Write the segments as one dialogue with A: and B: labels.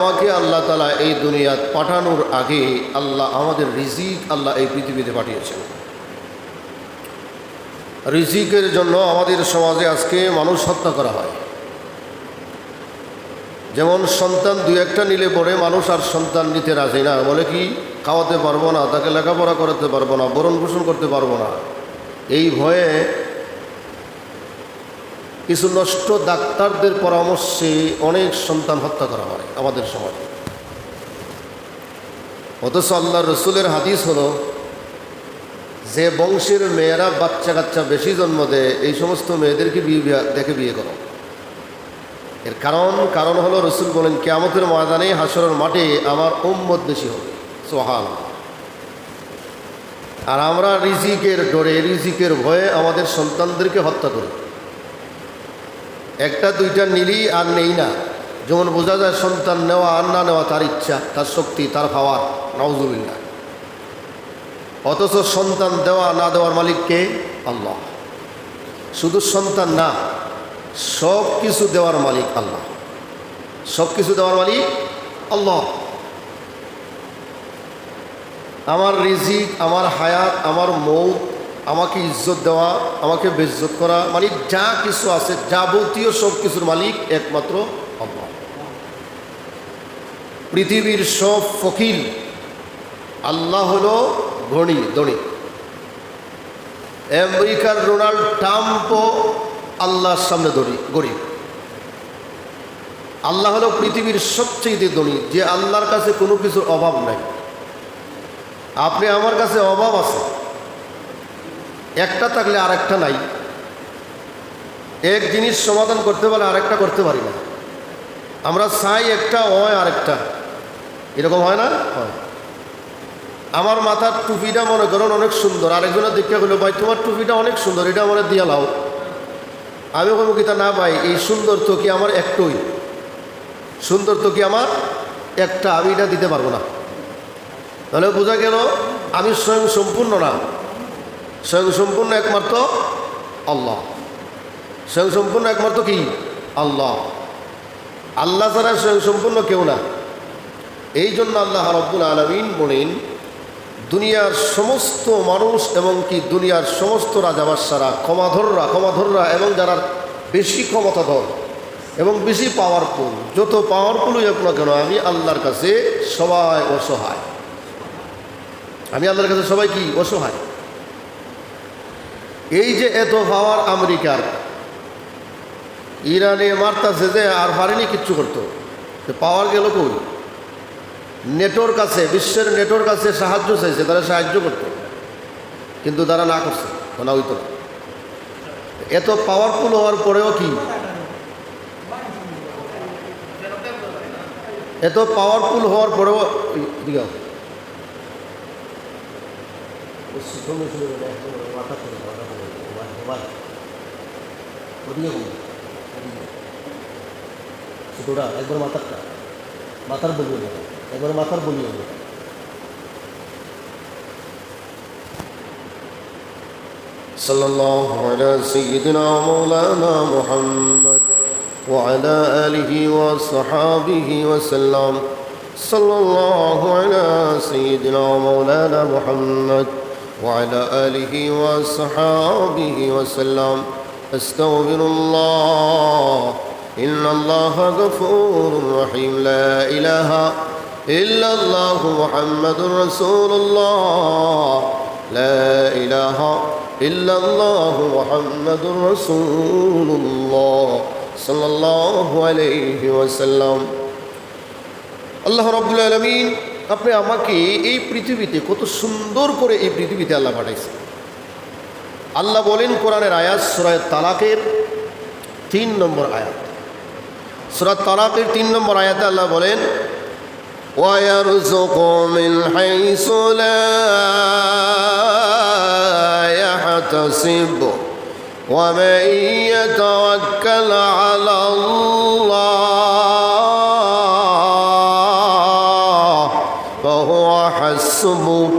A: আমাকে আল্লাহ তাআলা এই দুনিয়াত পাঠানোর আগে আল্লাহ আমাদের রিজিক আল্লাহ এই পৃথিবীতে পাঠিয়েছেন। রিজিকের জন্য আমাদের সমাজে আজকে মানুষ হত্যা করা হয়। যেমন সন্তান দুই একটা নিলে পরে মানুষ আর সন্তান নিতে রাজি না, বলে কি খাওয়াতে পারবো না, তাকে লেখাপড়া করাতে পারবো না, ভরণ পোষণ করতে পারবো না। এই ভয়ে কিছু নষ্ট ডাক্তারদের পরামর্শে অনেক সন্তান হত্যা করা হয় আমাদের সমাজে। অথচ আল্লাহ রসুলের হাদিস হলো, যে বংশের মেয়েরা বাচ্চা কাচ্চা বেশি জন্ম দেয় এই সমস্ত মেয়েদেরকে দেখে বিয়ে করো। এর কারণ হলো রসুল বলেন, কিয়ামতের ময়দানে হাসরের মাঠে আমার উম্মত বেশি হবে। সুবহানাল্লাহ। আর আমরা রিজিকের ডরে, রিজিকের ভয়ে আমাদের সন্তানদেরকে হত্যা করি। একটা দুইটা নিলি আর নেই না, যেমন বোঝা যায় সন্তান নেওয়া আর না নেওয়া তার ইচ্ছা, তার শক্তি, তার পাওয়ার। নাউজুবিল্লাহ। অথচ সন্তান দেওয়া না দেওয়ার মালিক কে? আল্লাহ। শুধু সন্তান না, সব কিছু দেওয়ার মালিক আল্লাহ। সব কিছু দেওয়ার মালিক আল্লাহ। আমার রিজিক, আমার হায়াত, আমার মৌত, আমাকে ইজ্জত দেওয়া, আমাকে বেইজ্জত করা, মানে যা কিছু আছে যাবতীয় সব কিছুর মালিক একমাত্র আল্লাহ। পৃথিবীর সব ফকির, আল্লাহ হলো ধনী। আমেরিকার ডোনাল্ড ট্রাম্পও আল্লাহর সামনে গরিব। আল্লাহ হলো পৃথিবীর সবচেয়ে ধনী, যে আল্লাহর কাছে কোনো কিছুর অভাব নাই। আপনি আমার কাছে অভাব আছে, একটা থাকলে আর একটা নাই। এক জিনিস সমাধান করতে পারলে আরেকটা করতে পারি না। আমরা চাই একটা, হয় আরেকটা। এরকম হয় না? হয়। আমার মাথার টুপিটা মনে করেন অনেক সুন্দর, আরেকজনের দেখতে বললো, ভাই তোমার টুপিটা অনেক সুন্দর, এটা আমার দিয়া লাও। আমি বলবো কি, তা না ভাই, এই সুন্দর তো কি আমার একটাই, সুন্দর তো কি আমার একটা, আমি এটা দিতে পারবো না। তাহলে বোঝা গেল আমি স্বয়ং সম্পূর্ণ না। স্বয়ং সম্পূর্ণ একমাত্র আল্লাহ। স্বয়ং সম্পূর্ণ একমাত্র কি? আল্লাহ। আল্লাহ ছাড়া স্বয়ং সম্পূর্ণ কেউ না। এই জন্য আল্লাহ রাব্বুল আলামিন বলেন, দুনিয়ার সমস্ত মানুষ এবং কি দুনিয়ার সমস্ত রাজাবাদশারা, ক্ষমাধররা এবং যারা বেশি ক্ষমতাধর এবং বেশি পাওয়ারফুল, যত পাওয়ারফুলই হোক না কেন, আমি আল্লাহর কাছে সবাই অসহায়। আমি আল্লাহর কাছে সবাই কি? অসহায়। এই যে এত পাওয়ার আমেরিকার, ইরানে মারতাছে যে আর পারেনি কিচ্ছু করতো, পাওয়ার গেল কই? নেটোর কাছে, বিশ্বের নেটোর কাছে সাহায্য চাইছে, তারা সাহায্য করতো, কিন্তু তারা না করছে, না হইতো না। এত পাওয়ারফুল হওয়ার পরেও কি, এত পাওয়ারফুল হওয়ার পরেও একবার মাথার বলিও, একবার মাথার বলিও। সাল্লাল্লাহু আলা সাইয়্যিদিনা মাওলানা মুহাম্মদ ওয়া আলা আলিহি ওয়া সাহবিহি ওয়া সাল্লাম। সাল্লাল্লাহু আলা সাইয়্যিদিনা মাওলানা মুহাম্মদ ওয়া আলা আলিহি ওয়া সাহবিহি ওয়া সাল্লাম। আস্তাগফিরুল্লাহ, ইন্নাল্লাহা গফুরুর রহিম। লা ইলাহা ইল্লাল্লাহু মুহাম্মাদুর রাসূলুল্লাহ। লা ইলাহা ইল্লাল্লাহু মুহাম্মাদুর রাসূলুল্লাহ সাল্লাল্লাহু আলাইহি ওয়াসাল্লাম। আল্লাহ রাব্বুল আলামিন আপনি আমাকে এই পৃথিবীতে কত সুন্দর করে এই পৃথিবীতে আল্লাহ পাঠাইছেন। আল্লাহ বলেন কোরআনের আয়াত, সূরা তালাকের 3 নম্বর আয়াত। সূরা তালাকের 3 নম্বর আয়াতে আল্লাহ বলেন, ওয়ায়ারযুকু মিন হাইসু লা ইয়াহতাসিব ওয়া মান ইয়াতাওয়াক্কাল আলাল্লাহ ফাহুয়া হাসবুহু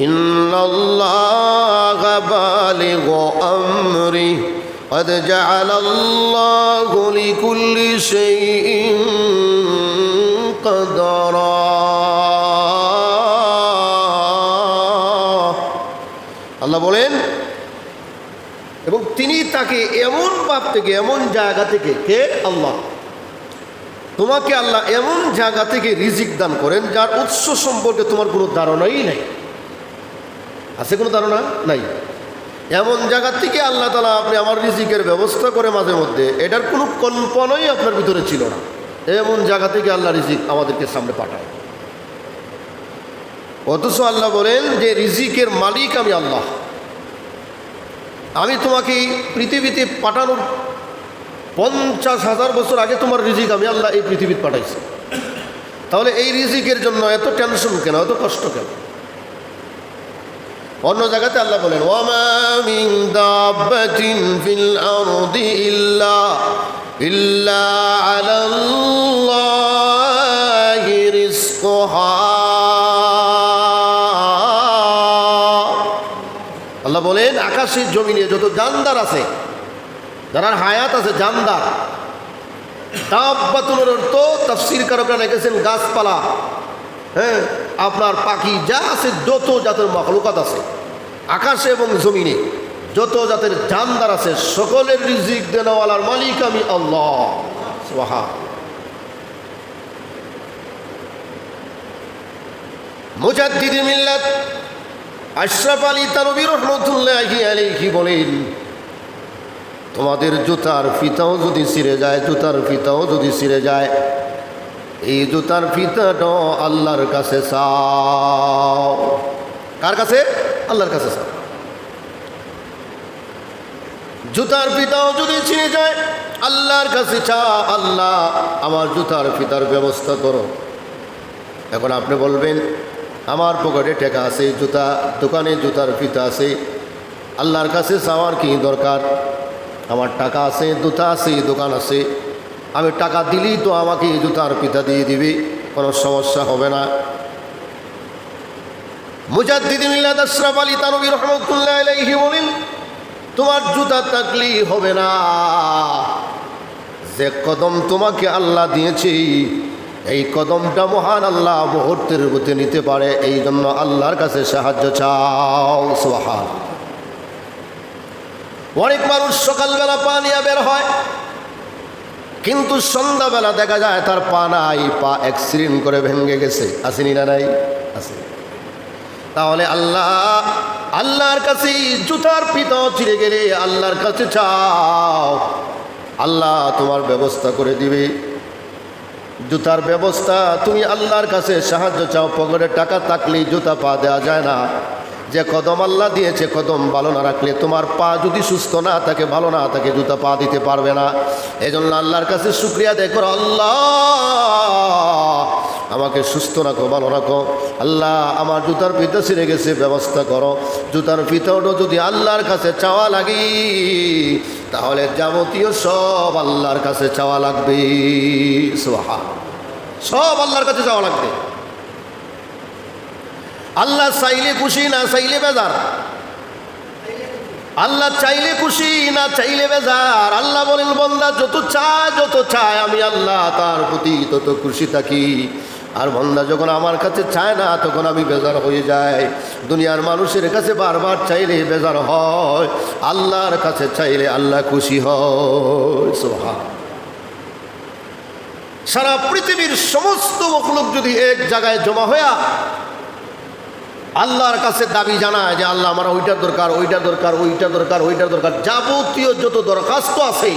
A: ইন্নাল্লাহা বালিগু আমরিহি قد جعل الله لكل شيء قدرا আল্লাহ বলেন এবং তিনি তাকে এমন পাপ থেকে এমন জায়গা থেকে কে আল্লাহ তোমাকে আল্লাহ এমন জায়গা থেকে রিজিক দান করেন যার উৎস সম্পর্কে তোমার কোনো ধারণাই নাই আছে কোনো ধারণা নাই এমন জায়গা থেকে আল্লাহ তাআলা আপনি আমার রিজিকের ব্যবস্থা করে মাঝে মধ্যে এটার কোনো কল্পনাই আপনার ভিতরে ছিল না এমন জায়গা থেকে আল্লাহ রিজিক আমাদেরকে সামনে পাঠায় অথচ আল্লাহ বলেন যে রিজিকের মালিক আমি আল্লাহ আমি তোমাকে পৃথিবীতে পাঠানোর 50,000 বছর আগে তোমার রিজিক আমি আল্লাহ এই পৃথিবীতে পাঠাইছি তাহলে এই রিজিকের জন্য এত টেনশন কেন এত কষ্ট কেন অন্য জায়গাতে আল্লাহ বলেন ওয়ামা মিন দাব্বাতিন ফিল আরদি ইল্লা আলাল্লাহি রিজকুহা আল্লাহ বলেন আকাশের জমিনে যত জানদার আছে যারা হায়াত আছে জানদার দাব্বাতুনের অর্থ তাফসীর কারকরা লিখেছেন গাছপালা হ্যাঁ আপনার পাখি যা আছে যত জাতের মাখলুকাত আছে আকাশে এবং জমিনে যত জাতের জানদার আছে সকলের রিজিক দেওয়ালার মালিক আমি আল্লাহ সুবহান মুজাদ্দিদ মিল্লাত আশরাফ আলী তানভী রাহমাতুল্লাহি আলাইহি বলেন তোমাদের জুতার ফিতাও যদি ছিঁড়ে যায় এই জুতার ফিতাটাও আল্লাহর কাছে চাও কার কাছে আল্লাহর কাছে চাও জুতার ফিতাও যদি ছিঁড়ে যায় আল্লাহর কাছে চাও আল্লাহ আমার জুতার ফিতার ব্যবস্থা করো এখন আপনি বলবেন আমার পকেটে টাকা আছে জুতা দোকানে জুতার ফিতা আছে আল্লাহর কাছে চাওয়ার কি দরকার আমার টাকা আছে জুতা আছে দোকান আছে আমি টাকা দিলেই তো আমাকে জুতার ফিতা দিয়ে দিবে কোনো সমস্যা হবে না মুজাদ্দিদ মিল্লাত আশরাফ আলী তানভী রাহমাতুল্লাহি আলাইহি বলেন তোমার জুতা থাকলেই হবে না যে কদম তোমাকে আল্লাহ দিয়েছে এই কদমটা মহান আল্লাহ মুহূর্তের মধ্যে নিতে পারে এই জন্য আল্লাহর কাছে সাহায্য চাও সুবহান অনেক মানুষ সকালবেলা পা নিয়ে বের হয় কিন্তু সন্ধ্যাবেলা দেখা যায় তার পা নাই পা অ্যাক্সিডেন্ট করে ভেঙে গেছে আসেনি না নাই আছে তাহলে আল্লাহর কাছে জুতার ফিতা ছিঁড়ে গেলে আল্লাহর কাছে চাও আল্লাহ তোমার ব্যবস্থা করে দিবে জুতার ব্যবস্থা তুমি আল্লাহর কাছে সাহায্য চাও পকেটে টাকা থাকলেই জুতা পা দেওয়া যায় না যে কদম আল্লাহ দিয়েছে কদম ভালো না রাখলে তোমার পা যদি সুস্থ না থাকে ভালো না থাকে জুতা পা দিতে পারবে না এজন্য আল্লাহর কাছে শুকরিয়া আদায় করো আল্লাহ আমাকে সুস্থ রাখো ভালো রাখো আল্লাহ আমার জুতার ফিতা ছিঁড়ে গেছে ব্যবস্থা করো জুতার ফিতাটা যদি আল্লাহর কাছে চাওয়া লাগে তাহলে যাবতীয় সব আল্লাহর কাছে চাওয়া লাগবে সুবহান সব আল্লাহর কাছে চাওয়া লাগবে আল্লাহ চাইলে খুশি না চাইলে বেজার আল্লাহ চাইলে খুশি না চাইলে বেজার আল্লাহ বলেন বান্দা যত চায় আমি আল্লাহ তার প্রতি তত খুশি থাকি আর বান্দা যখন আমার কাছে চায় না তখন আমি বেজার হয়ে যাই দুনিয়ার মানুষের কাছে বারবার চাইলে বেজার হয় আল্লাহর কাছে চাইলে আল্লাহ খুশি হয় সুবহান সারা পৃথিবীর সমস্ত মখলুক যদি এক জায়গায় জমা হয়ে আল্লাহর কাছে দাবি জানায় যে আল্লাহ আমার ওইটার দরকার যাবতীয় যত দরখাস্ত আছে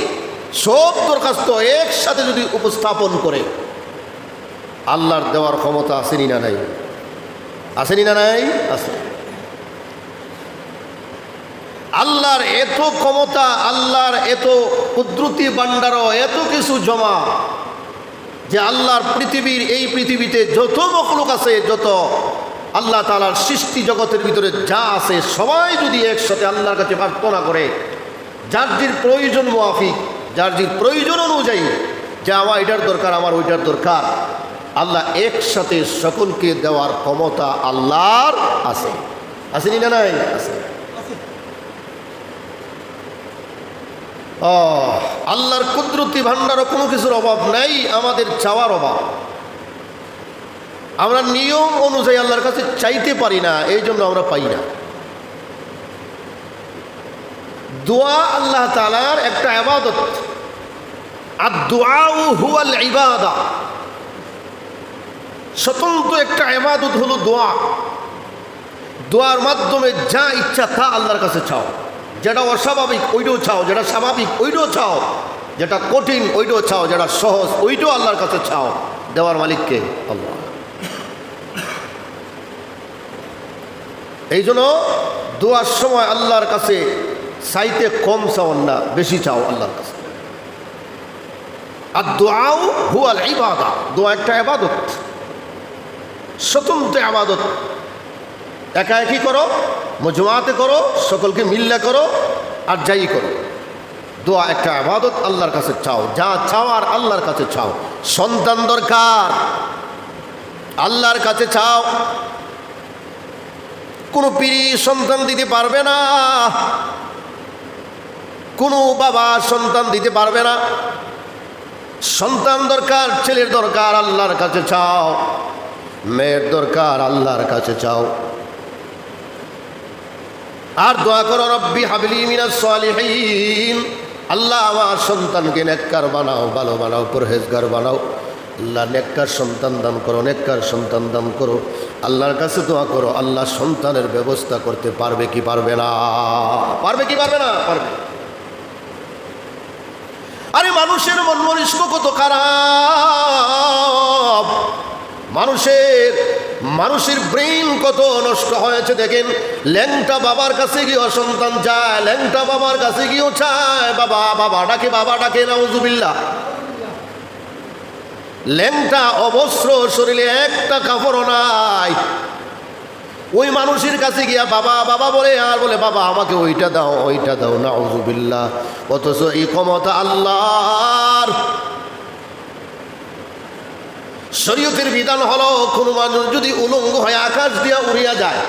A: সব দরখাস্ত একসাথে যদি উপস্থাপন করে আল্লাহর দেওয়ার ক্ষমতা আসেনি না নাই আছে আল্লাহর এত ক্ষমতা আল্লাহর এত কুদরতি ভান্ডার এত কিছু জমা যে আল্লাহর এই পৃথিবীতে যত মখলুক আছে যত আল্লাহ তাআলার সৃষ্টি জগতের ভিতরে যা আছে সবাই যদি একসাথে আল্লাহর কাছে প্রার্থনা করে যার প্রয়োজন মুআফিক যার প্রয়োজন অনুযায়ী যে আমার এটার দরকার আমার ওইটার দরকার আল্লাহ একসাথে সকলকে দেওয়ার ক্ষমতা আল্লাহর আছে আসেনি না নাই আছে আল্লাহর কুদরতি ভান্ডারও কোনো কিছুর অভাব নাই আমাদের চাওয়ার অভাব আমরা নিয়ম অনুযায়ী আল্লাহর কাছে চাইতে পারি না, এই জন্য আমরা পাই না। দোয়া আল্লাহ তাআলার একটা ইবাদত। আর দুআউ হুয়াল ইবাদা, স্বতন্ত্র একটা ইবাদত হলো দোয়া। দোয়ার মাধ্যমে যা ইচ্ছা তা আল্লাহর কাছে চাও। যেটা অস্বাভাবিক ওইটাও চাও, যেটা স্বাভাবিক ওইটাও চাও, যেটা কঠিন ওইটাও চাও, যেটা সহজ ওইটাও আল্লাহর কাছে চাও। দেওয়ার মালিককে আল্লাহ। এই জন্য দোয়ার সময় আল্লাহর কাছে চাইতে কম চাও না, বেশি চাও আল্লাহর কাছে। আর দোয়াও হুয়াল ইবাদা, দোয়া একটা ইবাদত, স্বতন্ত্র ইবাদত। একা একই করো, মজমাতে করো, সকলকে মিল্লা করো, আর যাই করো। দোয়া একটা ইবাদত, আল্লাহর কাছে চাও, যা চাও আর আল্লাহর কাছে চাও। সন্তান দরকার, আল্লাহর কাছে চাও। কোনো পীরি সন্তান দিতে পারবে না, কোনো বাবা সন্তান দিতে পারবে না। সন্তান দরকার, ছেলের দরকার, আল্লাহর কাছে চাও। মেয়ের দরকার, আল্লাহর কাছে চাও। আর দোয়া করো, রব্বি হাবলি মিনাস সালিহিন, আল্লাহ আমার সন্তানকে নেককার বানাও, ভালো বানাও, পরহেজগার বানাও। আল্লাহ নেককার সন্তান দান করো, নেককার সন্তান দান করো। আল্লাহর কাছে দোয়া করো, আল্লাহ সন্তানের ব্যবস্থা করতে পারবে কি পারবে না? পারবে কি পারবে না? পারবে। আরে মানুষের মন মস্তিষ্ক কত খারাপ, মানুষের ব্রেন কত নষ্ট হয়েছে দেখেন। ল্যাংটা বাবার কাছে গিয়েও সন্তান চায়, ল্যাংটা বাবার কাছে গিয়েও চায় বাবা, বাবা ডাকে, বাবা ডাকে, নাউজুবিল্লাহ। ল্যাংটা অবস্ত্র, শরীরে একটা কাপড় নাই, ওই মানুষের কাছে গিয়া বাবা বাবা বলে, আর বলে বাবা আমাকে ওইটা দাও, ওইটা দাও, নাউজুবিল্লাহ। অথচ এই ক্ষমতা আল্লাহর। শরীয়তের বিধান হলো, কোনো মানুষ যদি উলঙ্গ হয়ে আকাশ দিয়া উড়িয়া যায়,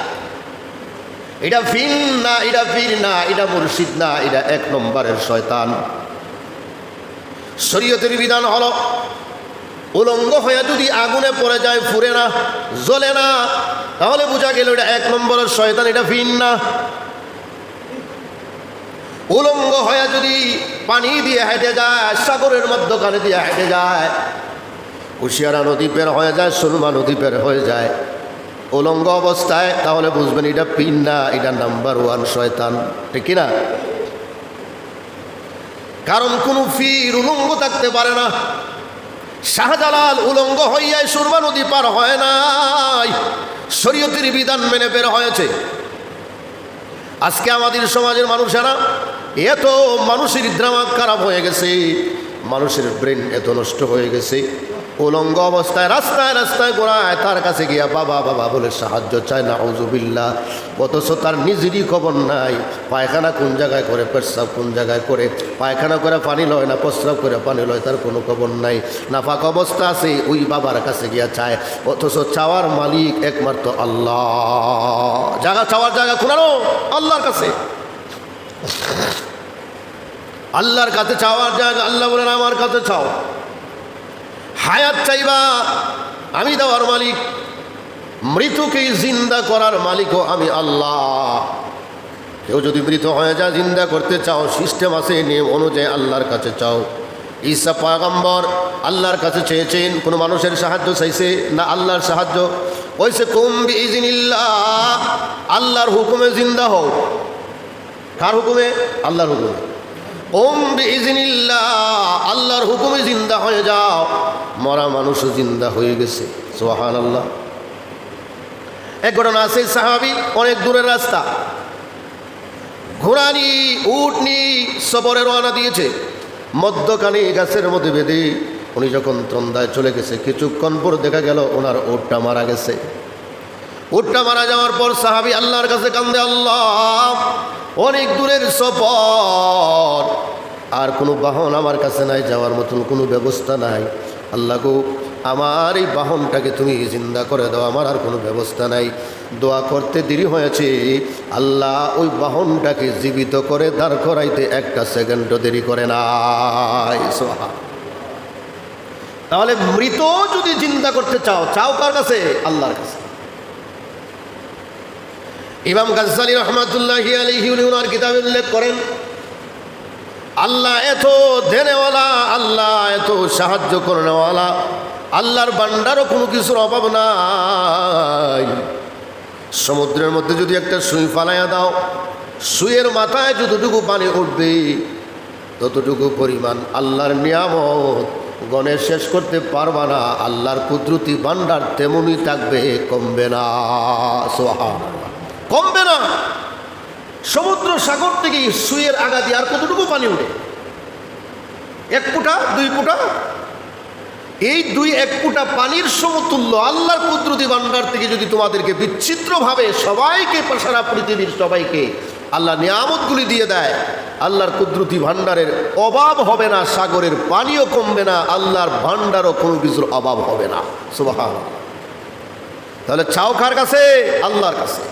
A: এটা ফির না, এটা পীর না, এটা মুর্শিদ না, এটা এক নম্বরের শয়তান। শরীয়তের বিধান হলো, উলঙ্গ হয়ে যদি আগুনে পড়ে যায়, ফুরে না, জ্বলে না, তাহলে বোঝা গেল এটা এক নম্বরের শয়তান, এটা ফির না। উলঙ্গ হয়ে যদি পানি দিয়ে হেঁটে যায়, সাগরের মধ্যখানে দিয়ে হেঁটে যায়, কুশিয়ারা নদী পের হয়ে যায়, সুরমা নদী পের হয়ে যায় উলঙ্গ অবস্থায়, তাহলে বুঝবেন এটা পীর না, এটা নাম্বার 1 শয়তান। ঠিক কিনা? কারণ কোন পীর উলঙ্গ থাকতে পারে না। শাহজালাল উলঙ্গ হইয়াই সুরমা নদী পার হয় নাই, শরীয়তের বিধান মেনে বের হয়েছে। আজকে আমাদের সমাজের মানুষেরা এত, মানুষের দিমাগ খারাপ হয়ে গেছে, মানুষের ব্রেন এত নষ্ট হয়ে গেছে, উলঙ্গ অবস্থায় রাস্তায় রাস্তায় ঘোরায়, তার কাছে গিয়া বাবা বাবা বলে সাহায্য চায়, নাউজুবিল্লাহ। অথচ তার নিজেরই খবর নাই, পায়খানা কোন জায়গায় করে, পেশাব কোন জায়গায় করে, পায়খানা করে পানি লয় না প্রস্রাব করে পানি লয়, তার কোনো খবর নাই। নাফাক অবস্থা আছে, ওই বাবার কাছে গিয়া চায়। অথচ চাওয়ার মালিক একমাত্র আল্লাহ। জায়গা চাওয়ার জায়গা খোলানো আল্লাহর কাছে, আল্লাহর কাছে চাওয়ার জায়গা। আল্লাহ বলেন আমার কাছে চাও। হায়াত চাইবা, আমি দেওয়ার মালিক। মৃতকে জিন্দা করার মালিকও আমি আল্লাহ। কেউ যদি মৃত হয়ে যায়, জিন্দা করতে চাও, সিস্টেম আছে, নিয়ম অনুযায়ী আল্লাহর কাছে চাও। ঈসা পয়গম্বর আল্লাহর কাছে চেয়েছেন, কোনো মানুষের সাহায্য চাইছে না, আল্লাহর সাহায্য। ওইসে কুম বিইজনিল্লাহ, আল্লাহর হুকুমে জিন্দা হও। কার হুকুমে? আল্লাহর হুকুমে। ওম বিইজনিল্লাহ, আল্লাহর হুকুমে জিন্দা হয়ে যাও। মরা মানুষও জিন্দা হয়ে গেছে, সুবহানাল্লাহ। এক ঘটনা আছে, সাহাবী, অনেক দূরের রাস্তা, ঘোড়ানি উটনি সফরে রওনা দিয়েছে, মধ্যখানে গাছের মধ্যে বেঁধে উনি যখন তন্দায় চলে গেছে, কিছুক্ষণ পর দেখা গেল ওনার উটটা মারা গেছে। উটটা মারা যাওয়ার পর সাহাবী আল্লাহর কাছে কান্দে, আল্লাহ অনেক দূরের সফর, আর কোনো বাহন আমার কাছে নাই, যাওয়ার মতন কোনো ব্যবস্থা নাই। আল্লাহ গো, আমার এই বাহনটাকে তুমি জিন্দা করে দাও, আমার আর কোনো ব্যবস্থা নাই। দোয়া করতে দেরি হয়েছে, আল্লাহ ওই বাহনটাকে জীবিত করে দাঁড় করাইতে একটা সেকেন্ডও দেরি করে নাই। তাহলে মৃত যদি জিন্দা করতে চাও, চাও কার কাছে? আল্লাহর কাছে। ইমাম গাজ্জালী রহমাতুল্লাহি আলাইহি ওনার কিতাবে উল্লেখ করেন, আল্লাহ এত দেনেওয়ালা, আল্লাহ এত সাহায্য করনেওয়ালা, আল্লাহর বান্দারও কোনো কিছুর অভাব নাই। সমুদ্রের মধ্যে যদি একটা সুই ফালাইয়া দাও, সুইয়ের মাথায় যতটুকু পানি উঠবে ততটুকু পরিমাণ আল্লাহর নিয়ামত গণে শেষ করতে পারবা না। আল্লাহর কুদরতি ভান্ডার তেমনই থাকবে, কমবে না। সুবহানাল্লাহ, কমবে না। সমুদ্র সাগর থেকে সুইয়ের আগা দিয়ে আর কতটুকু পানি উঠে? 1 ফুটা 2 ফুটা। এই 2-1 ফুটা পানির সমতুল্য আল্লাহর কুদরতি ভান্ডার থেকে যদি তোমাদেরকে বিচিত্রভাবে সবাইকে, সারা পৃথিবীর সবাইকে আল্লাহ নিয়ামতগুলি দিয়ে দেয়, আল্লাহর কুদরতি ভান্ডারের অভাব হবে না, সাগরের পানিও কমবে না, আল্লাহর ভান্ডারও কোনো কিছুর অভাব হবে না। সুবহানাল্লাহ। তাহলে চাও কার কাছে? আল্লাহর কাছে।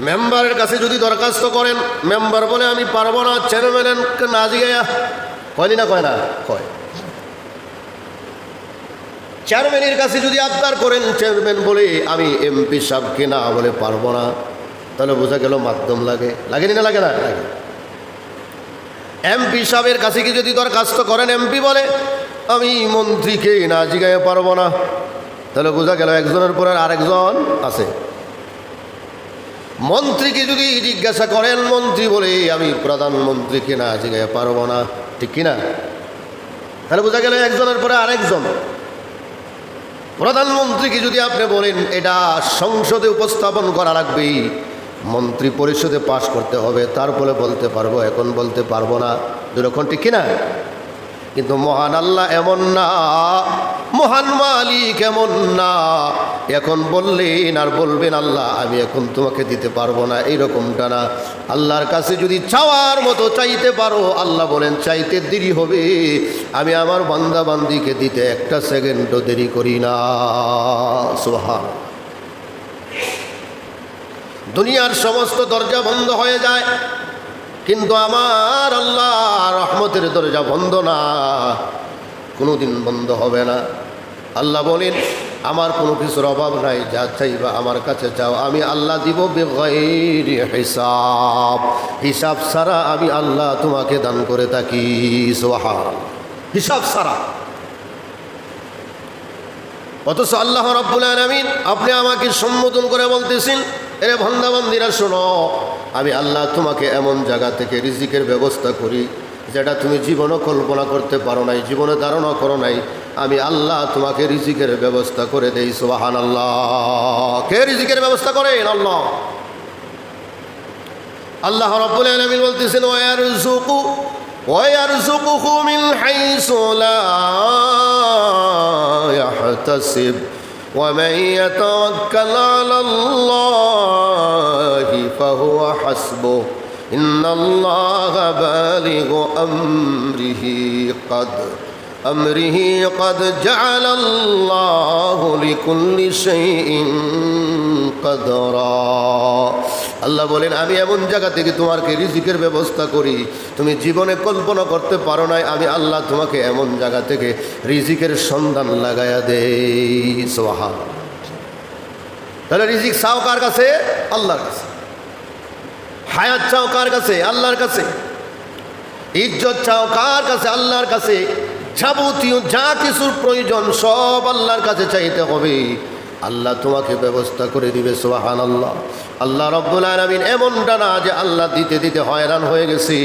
A: মেম্বারের কাছে যদি দরখাস্ত করেন, মেম্বার বলে আমি পারবো না, চেয়ারম্যানকে না জিগাইয়া কয়নি না, কয় না, কয়। চেয়ারম্যানের কাছে যদি আবদার করেন, চেয়ারম্যান বলে আমি এমপি সাহেবকে না বলে পারবো না, তাহলে বোঝা গেল মাধ্যম লাগে। লাগেনি না, লাগে না? লাগে। এমপি সাহেবের কাছে কি যদি দরখাস্ত করেন, এমপি বলে আমি মন্ত্রীকে না জিগাইয়া পারবো না, তাহলে বোঝা গেল একজনের পরে আরেকজন আছে। মন্ত্রীকে যদি জিজ্ঞাসা করেন, মন্ত্রী বলে আমি প্রধানমন্ত্রীকে না জিজ্ঞাসা পারবো না, ঠিক কিনা? তাহলে বোঝা গেল একজনের পরে আরেকজন। প্রধানমন্ত্রীকে যদি আপনি বলেন এটা সংসদে উপস্থাপন করা লাগবে, মন্ত্রী পরিষদে পাশ করতে হবে, তারপরে বলতে পারবো, এখন বলতে পারবো না, দুরকম, ঠিক কিনা? কিন্তু মহান আল্লাহ এমন না, মহান মালিক এমন না, এখন বললেন আর বলবেন আল্লাহ আমি এখন তোমাকে দিতে পারবো না, এইরকমটা না। আল্লাহর কাছে যদি চাওয়ার মতো চাইতে পারো, আল্লাহ বলেন চাইতে দেরি হবে, আমি আমার বান্দা বান্দিকে দিতে 1 সেকেন্ডও দেরি করি না। সুবহান। দুনিয়ার সমস্ত দরজা বন্ধ হয়ে যায়, কিন্তু আমার আল্লাহ রহমতের দরজা বন্ধ না, কোনোদিন বন্ধ হবে না। আল্লাহ বলেন আমার কোনো কিছুর অভাব নাই, যা চাইবা আমার কাছে চাও, আমি আল্লাহ দিব বিগাইরি হিসাব, হিসাব ছাড়া আমি আল্লাহ তোমাকে দান করে থাকি। সুবহানাল্লাহ, হিসাব ছাড়া। অথচ আল্লাহ রাব্বুল আলামিন আপনি আমাকে সম্বোধন করে বলতেছেন, এরে বান্দাবান্দিরা শোনো, আমি আল্লাহ তোমাকে এমন জায়গা থেকে রিজিকের ব্যবস্থা করি যেটা তুমি জীবনও কল্পনা করতে পারো নাই, জীবনে ধারণা করো নাই, আমি আল্লাহ তোমাকে রিজিকের ব্যবস্থা করে দেই। সুবহানাল্লাহ। কে রিজিকের ব্যবস্থা করেন? আল্লাহ। আল্লাহ রাব্বুল আলামিন বলতেছেন ওয়ায়ারযুকুহু মিন হাইসু লা ইয়াহতাসিব ومن يتوكل على الله فهو حسبه إن الله بالغ أمره قد جعل الله لكل شيء قدرا। আল্লাহ বলেন আমি এমন জায়গা থেকে তোমাকে রিজিকের ব্যবস্থা করি তুমি জীবনে কল্পনা করতে পারো নাই, আমি আল্লাহ তোমাকে এমন জায়গা থেকে রিজিকের সন্ধান লাগায়া দেই। সুবহানাল্লাহ। তাহলে রিজিক চাও কার কাছে? আল্লাহর কাছে। হায়াত চাও কার কাছে? আল্লাহর কাছে। ইজ্জত চাও কার কাছে? আল্লাহর কাছে। যাবতীয় যা কিছুর প্রয়োজন সব আল্লাহর কাছে চাইতে হবে, আল্লাহ তোমাকে ব্যবস্থা করে দিবে। সুবহানাল্লাহ। আল্লাহ রাব্বুল আলামিন এমনটা না যে আল্লাহ দিতে দিতে হয়রান হয়ে গেছে,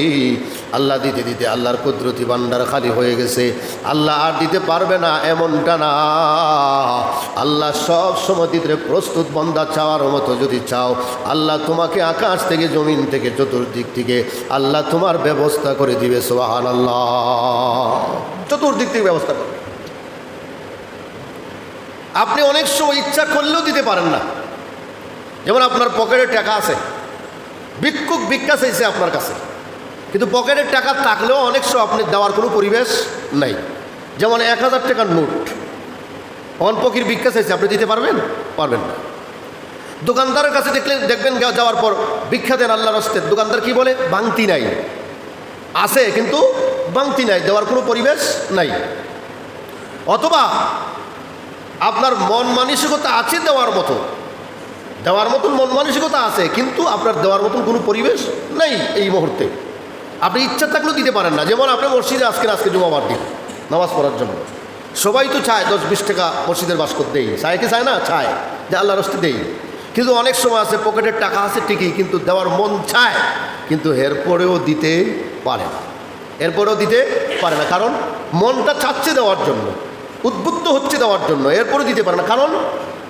A: আল্লাহ দিতে দিতে আল্লাহর কুদরতি ভান্ডার খালি হয়ে গেছে, আল্লাহ আর দিতে পারবে না, এমনটা না। আল্লাহ সব সময় দিতে প্রস্তুত, বান্দা চাওয়ার মতো যদি চাও, আল্লাহ তোমাকে আকাশ থেকে জমিন থেকে চতুর্দিক থেকে আল্লাহ তোমার ব্যবস্থা করে দিবে। সুবহানাল্লাহ। চতুর্দিক থেকে ব্যবস্থা করবে। আপনি অনেক সময় ইচ্ছা করলেও দিতে পারেন না। যেমন আপনার পকেটে টাকা আছে, ভিক্ষুক ভিক্ষা চাইছে আপনার কাছে, কিন্তু পকেটের টাকা থাকলেও অনেক সময় আপনি দেওয়ার কোনো পরিবেশ নাই। যেমন 1000 টাকার নোট, অন ফকির ভিক্ষা চাইছে, আপনি দিতে পারবেন? পারবেন না। দোকানদারের কাছে দেখবেন যাওয়ার পর ভিক্ষা দেন আল্লাহর রাস্তায়, দোকানদার কি বলে? ভাঙতি নাই, আছে কিন্তু বাংতি নাই, দেওয়ার কোনো পরিবেশ নাই। অথবা আপনার মন মানসিকতা আছে দেওয়ার মতো, দেওয়ার মতন মন মানসিকতা আছে, কিন্তু আপনার দেওয়ার মতন কোনো পরিবেশ নেই এই মুহূর্তে। আপনি ইচ্ছা থাকলেও দিতে পারেন না। যেমন আপনি মসজিদে আজকে জুমাবার দিন নামাজ পড়ার জন্য, সবাই তো চায় 10-20 টাকা মসজিদের বাস্কত দেই, চায় কি চায় না? চায়, যে আল্লাহ রস্তে দেই। কিন্তু অনেক সময় আছে পকেটের টাকা আছে ঠিকই, কিন্তু দেওয়ার মন চায়, কিন্তু এরপরেও দিতে পারে না, এরপরেও দিতে পারে না। কারণ মনটা চাচ্ছে দেওয়ার জন্য, উদ্বুদ্ধ হচ্ছে দেওয়ার জন্য, এরপরে দিতে পারে না।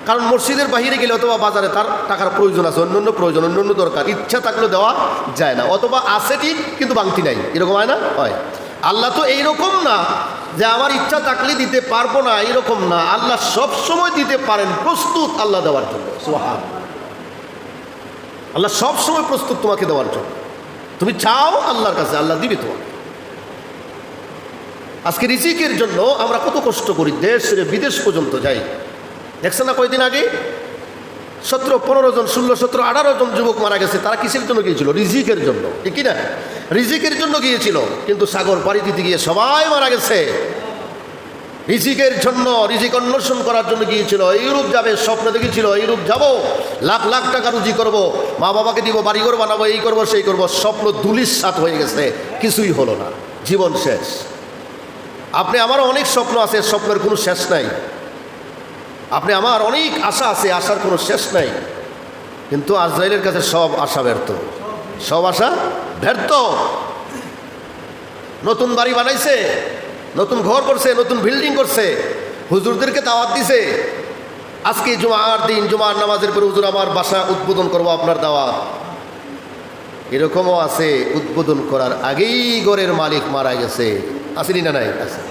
A: কারণ মসজিদের বাহিরে গেলে অথবা বাজারে তার টাকার প্রয়োজন আছে, অন্যান্য প্রয়োজন, অন্যান্য দরকার, ইচ্ছা থাকলেও দেওয়া যায় না, অথবা আছে ঠিক কিন্তু বাংতি নাই, এরকম হয় না? হয়। আল্লাহ তো এইরকম না যে আমার ইচ্ছা থাকলে দিতে পারবো না, এরকম না। আল্লাহ সব সময় দিতে পারেন, প্রস্তুত আল্লাহ দেওয়ার জন্য। সুবহানাল্লাহ, আল্লাহ সব সময় প্রস্তুত তোমাকে দেওয়ার জন্য। তুমি চাও আল্লাহর কাছে, আল্লাহ দিবে তোমাকে। আজকে রিজিকের জন্য আমরা কত কষ্ট করি, দেশ ছেড়ে বিদেশ পর্যন্ত যাই। দেখছেন না কয়েকদিন আগে 17-15 জন 16-17-18 জন যুবক মারা গেছে। তারা কিসের জন্য গিয়েছিল? রিজিকের জন্য, ঠিক না? রিজিকের জন্য গিয়েছিল, কিন্তু সাগর পাড়ি দিতে গিয়ে সবাই মারা গেছে। রিজিকের জন্য, রিজিক অন্বেষণ করার জন্য গিয়েছিল। ইউরোপ যাবে স্বপ্ন দেখেছিল, ইউরোপ যাব, লাখ লাখ টাকা রুজি করব, মা বাবাকে দিব, বাড়িঘর বানাবো, এই করবো সেই করবো। স্বপ্ন ধুলিস্যাৎ হয়ে গেছে, কিছুই হলো না, জীবন শেষ। আপনি আমার অনেক স্বপ্ন আছে, স্বপ্নের কোনো শেষ নাই। আপনি আমার অনেক আশা আছে, আশার কোনো শেষ নাই। কিন্তু আজরাইলের কাছে সব আশা ব্যর্থ, সব আশা ব্যর্থ। নতুন বাড়ি বানাইছে, নতুন ঘর করছে, নতুন বিল্ডিং করছে, হুজুরদেরকে দাওয়াত দিছে। আজকে জুমার দিন, জুমার নামাজের পরে হুজুর আমার বাসা উদ্বোধন করবো, আপনার দাওয়াত। এরকমও আছে উদ্বোধন করার আগেই ঘরের মালিক মারা গেছে, আসেনি না? নাই, আছে।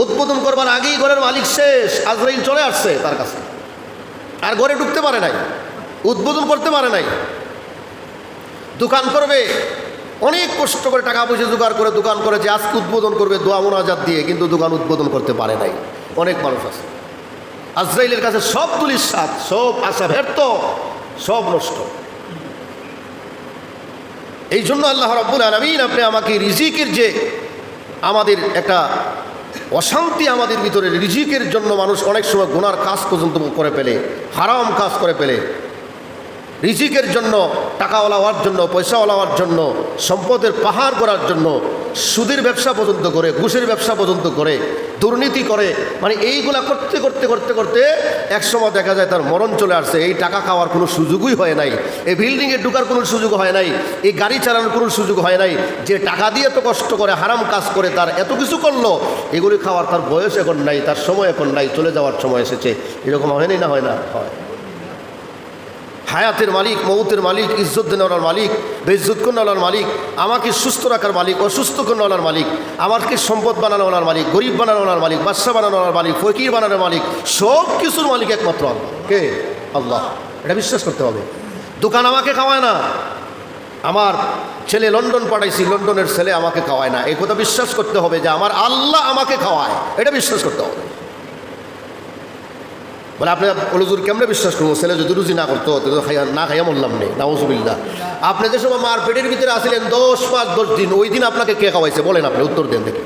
A: উদ্বোধন করবার আগেই ঘরের মালিক শেষ, আজরাইল চলে আসছে তার কাছে, আর ঘরে ঢুকতে পারে নাই, উদ্বোধন করতে পারে নাই। দোকান করবে, অনেক কষ্ট করে টাকা পয়সা জোগাড় করে দোকান করেছে, আজকে উদ্বোধন করবে দোয়া মোনাজাত দিয়ে, কিন্তু দোকান উদ্বোধন করতে পারে নাই। অনেক মানুষ আছে, আজরাইলের কাছে সব ধুলিস্যাৎ, সব আশা ব্যর্থ, সব নষ্ট। এই জন্য আল্লাহ রাব্বুল আলামিন আপনি আমাকে রিজিকের যে আমাদের একটা অশান্তি আমাদের ভিতরে, রিজিকের জন্য মানুষ অনেক সময় গুনার কাজ পর্যন্ত করে ফেলে, হারাম কাজ করে ফেলে। রিজিকের জন্য, টাকাওয়ালা হওয়ার জন্য, পয়সাওয়ালা হওয়ার জন্য, সম্পদের পাহাড় করার জন্য সুদের ব্যবসা পর্যন্ত করে, ঘুষের ব্যবসা পর্যন্ত করে, দুর্নীতি করে। মানে এইগুলা করতে করতে করতে করতে একসময় দেখা যায় তার মরণ চলে আসছে। এই টাকা খাওয়ার কোনো সুযোগই হয় নাই, এই বিল্ডিংয়ে ঢোকার কোনো সুযোগ হয় নাই, এই গাড়ি চালানোর কোনো সুযোগ হয় নাই। যে টাকা দিয়ে এত কষ্ট করে হারাম কাজ করে তার এত কিছু করলো, এগুলি খাওয়ার তার বয়স এখন নাই, তার সময় এখন নাই, চলে যাওয়ার সময় এসেছে। এরকম হয় নাই না? হয় না? হয়। হায়াতের মালিক, মৌতের মালিক, ইজ্জত দেওয়ার মালিক, বেইজ্জত করার মালিক, আমাকে সুস্থ রাখার মালিক, অসুস্থ করার মালিক, আমাকে সম্পদ বানানোর মালিক, গরিব বানানোর মালিক, বাদশা বানানোর মালিক, ফকির বানানোর মালিক, সব কিছুর মালিক একমাত্র আল্লাহ। কে? আল্লাহ। এটা বিশ্বাস করতে হবে। দোকান আমাকে খাওয়ায় না, আমার ছেলে লন্ডন পাঠাইছি, লন্ডনের ছেলে আমাকে খাওয়ায় না, এই কথা বিশ্বাস করতে হবে যে আমার আল্লাহ আমাকে খাওয়ায়, এটা বিশ্বাস করতে হবে। বলে আপনি হুজুর কেমনে বিশ্বাস করবো? ছেলে যদি রুজি না করতো না খাইয়া মরলাম নেই, নাউজুবিল্লাহ। আপনি যে সময় মার পেটের ভিতরে আসলেন 10 মাস 10 দিন, ওই দিন আপনাকে কে খাওয়াইছে বলেন? আপনি উত্তর দেন দেখি।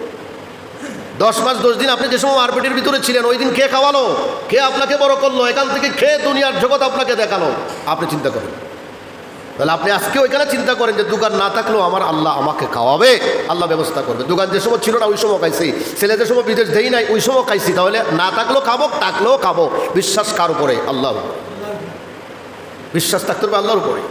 A: 10 মাস 10 দিন আপনি যে সময় মার পেটের ভিতরে ছিলেন, ওই দিন কে খাওয়ালো? কে আপনাকে বড় করলো? এখান থেকে খেয়ে দুনিয়ার জগৎ আপনাকে দেখালো। আপনি চিন্তা করেন। তাহলে আপনি আজকে ওইখানে চিন্তা করেন যে দোকান না থাকলেও আমার আল্লাহ আমাকে খাওয়াবে, আল্লাহ ব্যবস্থা করবে। দোকান যে সময় ছিল না ওই সময় খাইছি, ছেলে যে সময় বিদেশ দেই নাই ওই সময় খাইছি, তাহলে না থাকলেও খাবো, থাকলেও খাবো। বিশ্বাস কার উপরে? আল্লাহর উপরে। বিশ্বাস থাকতে হবে আল্লাহর উপরে।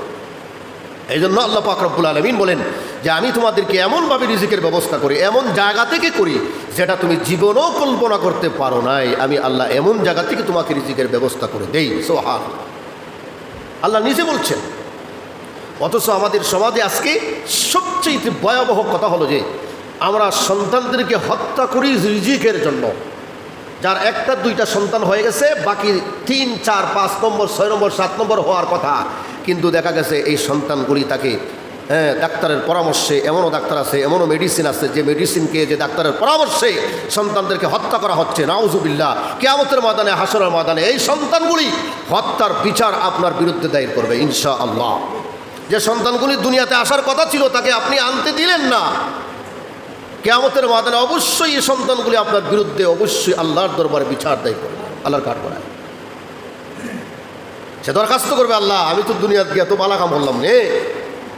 A: এই জন্য আল্লাহ পাক রব্বুল আলামিন বলেন যে আমি তোমাদেরকে এমনভাবে রিজিকের ব্যবস্থা করি, এমন জায়গা থেকে করি যেটা তুমি জীবনেও কল্পনা করতে পারো নাই। আমি আল্লাহ এমন জায়গা থেকে তোমাকে রিজিকের ব্যবস্থা করে দেই। সুবহানাল্লাহ, আল্লাহ নিজে বলছেন। অথচ আমাদের সমাজে আজকে সবচেয়ে ভয়াবহ কথা হলো যে আমরা সন্তানদেরকে হত্যা করি রিজিকের জন্য। যার 1টা 2টা সন্তান হয়ে গেছে, বাকি 3, 4, 5 নম্বর, 6 নম্বর, 7 নম্বর হওয়ার কথা, কিন্তু দেখা গেছে এই সন্তানগুলি তাকে ডাক্তারের পরামর্শে, এমনও ডাক্তার আছে, এমনও মেডিসিন আছে যে মেডিসিনকে, যে ডাক্তারের পরামর্শে সন্তানদেরকে হত্যা করা হচ্ছে। নাউজুবিল্লাহ। কিয়ামতের ময়দানে, হাসরের ময়দানে এই সন্তানগুলি হত্যার বিচার আপনার বিরুদ্ধে দায়ের করবে ইনশাআল্লাহ। যে সন্তানগুলি দুনিয়াতে আসার কথা ছিল তাকে আপনি আনতে দিলেন না, কিয়ামতের ময়দানে অবশ্যই এই সন্তানগুলি আপনার বিরুদ্ধে অবশ্যই আল্লাহর দরবারে বিচার দায়ী করবে, আল্লাহর কাঠ করায়। সে দরখাস্ত করবে, আল্লাহ আমি তো দুনিয়ার গিয়ে তো বালা কাম করলাম নে,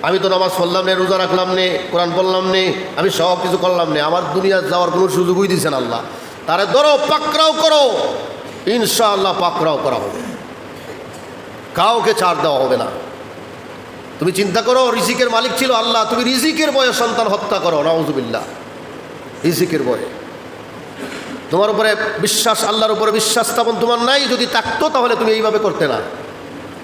A: আমি তো নামাজ পড়লাম নে, রোজা রাখলাম নে, কোরআন পড়লাম নে, আমি সব কিছু করলাম নে, আমার দুনিয়ার যাওয়ার কোনো সুযোগই দিয়েছেন আল্লাহ। তারে ধরো, পাকড়াও করো, ইনশাআল্লাহ পাকড়াও করা হবে, কাউকে ছাড় দেওয়া হবে না। তুমি চিন্তা করো, রিজিকের মালিক ছিল আল্লাহ, তুমি রিজিকের বয়ে সন্তান হত্যা করো, নাউজুবিল্লাহ। রিজিকের বয়ে তোমার উপরে বিশ্বাস, আল্লাহর উপরে বিশ্বাস স্থাপন তোমার নাই, যদি থাকতো তাহলে তুমি এইভাবে করতে না।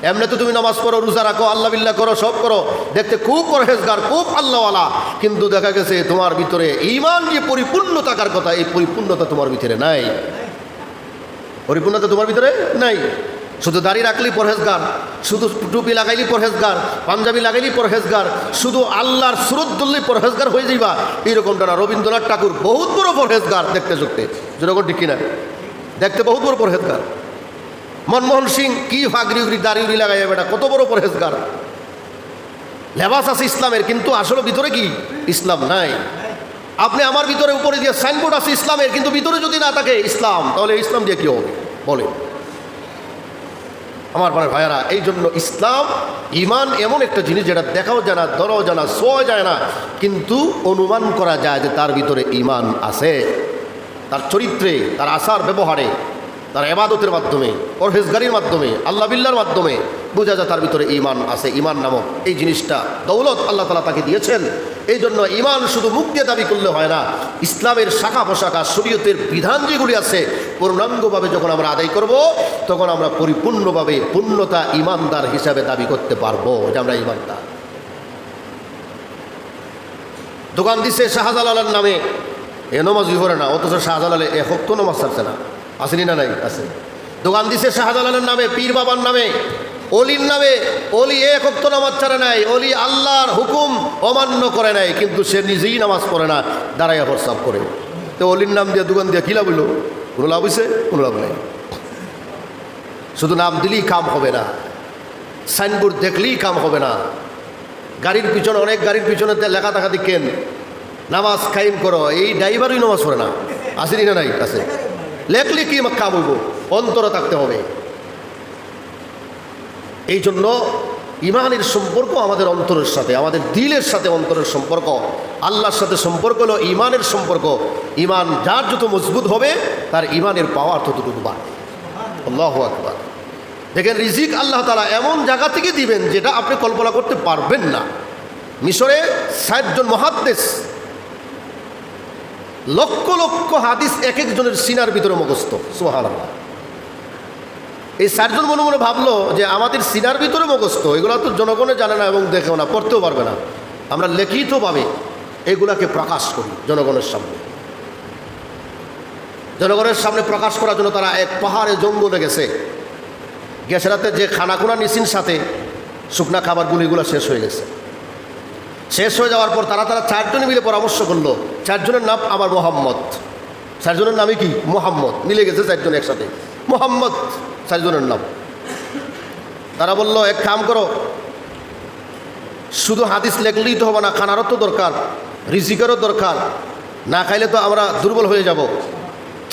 A: এমনি তো তুমি নামাজ পড়ো, রোজা রাখো, আল্লাহ বিল্লাহ করো, সব করো, দেখতে খুব পরহেজগার, খুব আল্লাহওয়ালা, কিন্তু দেখা গেছে তোমার ভিতরে ঈমান যে পরিপূর্ণ থাকার কথা, এই পরিপূর্ণতা তোমার ভিতরে নাই। পরিপূর্ণতা তোমার ভিতরে নাই। শুধু দাড়ি রাখলেই পরহেজগার, শুধু টুপি লাগাইলেই পরহেজগার, পাঞ্জাবি লাগাইলেই পরহেজগার, শুধু আল্লাহর সুরত ধরলেই পরহেজগার হয়ে যাইবা, এইরকমটা না। রবীন্দ্রনাথ ঠাকুর বহুত বড় পরহেজগার দেখতে চুকতে, যেরকম ঠিক কিনা, দেখতে বহুত বড় পরহেজগার। মনমোহন সিং কি ফাগরি উগরি দাড়ি উড়ি লাগাই বেটা, কত বড় পরহেজগার। লেবাস আছে ইসলামের, কিন্তু আসলে ভিতরে কি ইসলাম নাই। আপনি আমার ভিতরে উপরে দিয়ে সাইনবোর্ড আছে ইসলামের, কিন্তু ভিতরে যদি না থাকে ইসলাম, তাহলে ইসলাম দিয়ে কি হবে বলে? আমার ভাইয়ারা, এই জন্য ইসলাম ঈমান এমন একটা জিনিস যেটা দেখাও যায় না, ধরাও যায় না, ছোঁয়া যায় না, কিন্তু অনুমান করা যায় যে তার ভিতরে ঈমান আছে। তার চরিত্রে, তার আচার ব্যবহারে, তার ইবাদতের মাধ্যমে, পরহেজগারির মাধ্যমে, আল্লাহ বিল্লাহর মাধ্যমে বোঝা যায় তার ভিতরে ঈমান আছে। ঈমান নামক এই জিনিসটা দৌলত আল্লাহ তাআলা তাকে দিয়েছেন। এই জন্য ঈমান শুধু মুখ দিয়ে দাবি করলে হয় না, ইসলামের শাখা পোশাখা, শরীয়তের বিধান যেগুলি আছে পূর্ণাঙ্গভাবে যখন আমরা আদায় করব, তখন আমরা পরিপূর্ণভাবে পূর্ণতা ঈমানদার হিসাবে দাবি করতে পারবো যে আমরা ঈমানদার। দোকান দিছে শাহজালালের নামে, এ নমাজই করে না, অথচ শাহজালালে এ হক্ত নমাজ ছাড়ছে না, আসেনি না নাই? আছে। দোকান দিছে শাহজালালের নামে, পীর বাবার নামে, অলির নামে, অলি এক ওয়াক্ত নামাজ ছাড়ে নাই, অলি আল্লাহর হুকুম অমান্য করে নাই, কিন্তু সে নিজেই নামাজ পড়ে না, দাঁড়াইয়া প্রস্তাব করে। তো অলির নাম দিয়ে দোকান দিয়ে কী লাভ হইল? কোনো লাভ হয়েছে? কোনো লাভ নেই। শুধু নাম দিলেই কাম হবে না, সাইনবোর্ড দেখলেই কাম হবে না। গাড়ির পিছনে, অনেক গাড়ির পিছনে লেখা থাকা দেখেন নামাজ কায়েম করো, এই ড্রাইভারই নামাজ পড়ে না, আসেনি না নাই? আছে। লেখলে কি কাম হইব? অন্তরে থাকতে হবে। এই জন্য ঈমানের সম্পর্ক আমাদের অন্তরের সাথে, আমাদের দিলের সাথে অন্তরের সম্পর্ক, আল্লাহর সাথে সম্পর্ক হলো ঈমানের সম্পর্ক। ঈমান যার যত মজবুত হবে তার ঈমানের পাওয়ার ততটুকু বাড়বে। আল্লাহু আকবার। দেখেন, রিজিক আল্লাহ তাআলা এমন জায়গা থেকে দিবেন যেটা আপনি কল্পনা করতে পারবেন না। মিশরে 60 জন মুহাদ্দিস, লক্ষ লক্ষ হাদিস এক একজনের সিনার ভিতরে মুখস্থ। সুবহানাল্লাহ। এই 4 জন মনে মনে ভাবলো যে আমাদের সিনার ভিতরে মুখস্থ, এগুলো তো জনগণে জানে না এবং দেখেও না, পড়তেও পারবে না, আমরা লিখিতভাবে এগুলাকে প্রকাশ করি জনগণের সামনে। জনগণের সামনে প্রকাশ করার জন্য তারা এক পাহাড়ে জঙ্গলে গেছে। রাতে যে খানাখুনা নিছিন সাথে শুকনা খাবারগুলো, এগুলো শেষ হয়ে গেছে। শেষ হয়ে যাওয়ার পর তারা 4 জনে মিলে পরামর্শ করলো। 4 জনের নাম আমার মোহাম্মদ। 4 জনের নামই কি? মোহাম্মদ। মিলে গেছে 4 জন একসাথে, মোহাম্মদ 4 জনের নাম। তারা বলল, এক কাম করো, শুধু হাদিস লেখলেই তো হবে না, খানারও তো দরকার, রিজিকেরও দরকার, না খাইলে তো আমরা দুর্বল হয়ে যাব।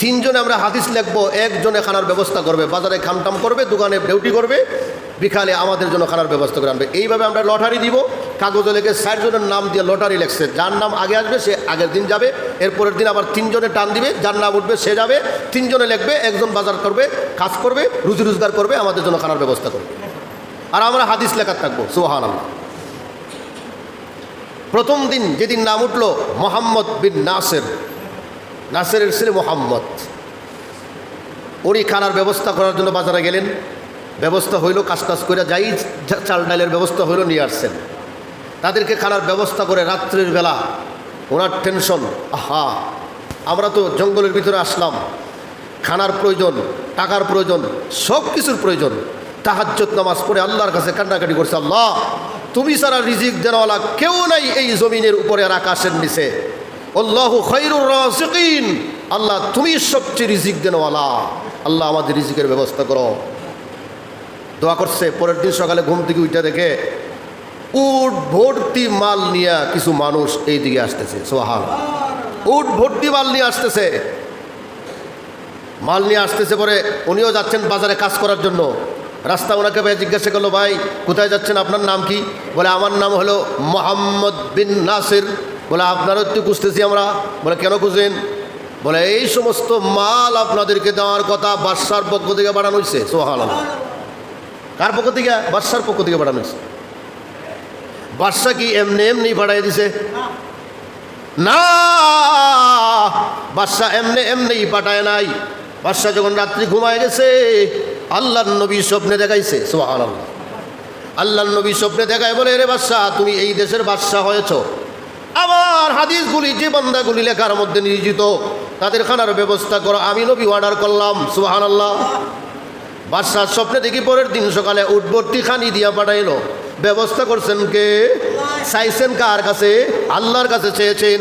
A: 3 জনে আমরা হাদিস লিখবো, 1 জনে খানার ব্যবস্থা করবে, বাজারে খামটাম করবে, দোকানে ডিউটি করবে, বিকালে আমাদের জন্য খানার ব্যবস্থা করে আনবে। এইভাবে আমরা লটারি দিব। কাগজে লেখে 4 জনের নাম দিয়ে লটারি লেখছে, যার নাম আগে আসবে সে আগের দিন যাবে, এরপরের দিন আবার 3 জনে টান দিবে, যার নাম উঠবে সে যাবে। 3 জনে লিখবে, 1 জন বাজার করবে, কাজ করবে, রুজি রোজগার করবে, আমাদের জন্য খানার ব্যবস্থা করবে, আর আমরা হাদিস লেখার থাকবো। সুবহানাল্লাহ। প্রথম দিন যেদিন নাম উঠলো মোহাম্মদ বিন নাসের, নাসেরের ছেলে মোহাম্মদ, উনি খানার ব্যবস্থা করার জন্য বাজারে গেলেন। ব্যবস্থা হইল, কাজ করে যাই চাল ডালের ব্যবস্থা হইল, নিয়ে আসছেন। তাদেরকে খানার ব্যবস্থা করে রাত্রের বেলা ওনার টেনশন, আহা আমরা তো জঙ্গলের ভিতরে আসলাম, খানার প্রয়োজন, টাকার প্রয়োজন, সব কিছুর প্রয়োজন। তাহাজ্জুদ নামাজ পড়ে আল্লাহর কাছে কান্নাকাটি করছে, আল্লাহ তুমি ছাড়া রিজিক দেওয়ালা কেউ নাই এই জমিনের উপরে আর আকাশের নিচে। আল্লাহু খায়রুর রাযিকিন, আল্লাহ তুমি সবচেয়ে রিজিক দেওয়ালা, আল্লাহ আমাদের রিজিকের ব্যবস্থা করো। দোয়া করছে। পরের দিন সকালে ঘুম থেকে উঠে দেখে উট ভর্তি মাল নিয়ে কিছু মানুষ এই দিকে আসতেছে। সুবহানাল্লাহ। উট ভর্তি মাল নিয়ে আসতেছে, মাল নিয়ে আসতেছে। পরে উনিও যাচ্ছেন বাজারে কাজ করার জন্য। রাস্তা ওনাকে ভাই জিজ্ঞাসা করলো, ভাই কোথায় যাচ্ছেন, আপনার নাম কি? বলে আমার নাম হলো মোহাম্মদ বিন নাসির। বলে আপনারও একটু খুঁজতেছি আমরা। বলে কেন খুঁজেন? বলে এই সমস্ত মাল আপনাদেরকে দেওয়ার কথা বাদশার পক্ষ থেকে পাঠানো হয়েছে। সুবহানাল্লাহ। কার পক্ষ থেকে? বাদশার পক্ষ থেকে পাঠানো হয়েছে। বাদশা কি এমনি এমনি পাঠাই দিছে? না, বাদশা এমনি এমনি পাঠায় নাই। বাদশা যখন রাত্রি ঘুমায় গেছে, আল্লাহর নবী স্বপ্নে দেখাইছে। সুবহানাল্লাহ। আল্লাহর নবী স্বপ্নে দেখায়, বলে রে বাদশা, তুমি এই দেশের বাদশা হয়েছ। আমার হাদিসগুলি যে বান্দাগুলি লেখার মধ্যে নিয়োজিত, তাদের খানার ব্যবস্থা করো, আমি নবী অর্ডার করলাম। সুবহানাল্লাহ। বাদশার স্বপ্নে দেখি পরের দিন সকালে উটভর্তি খানি দিয়া পাঠাইলো। ব্যবস্থা করছেন কে? চাইছেন কার কাছে? আল্লাহর কাছে চেয়েছেন।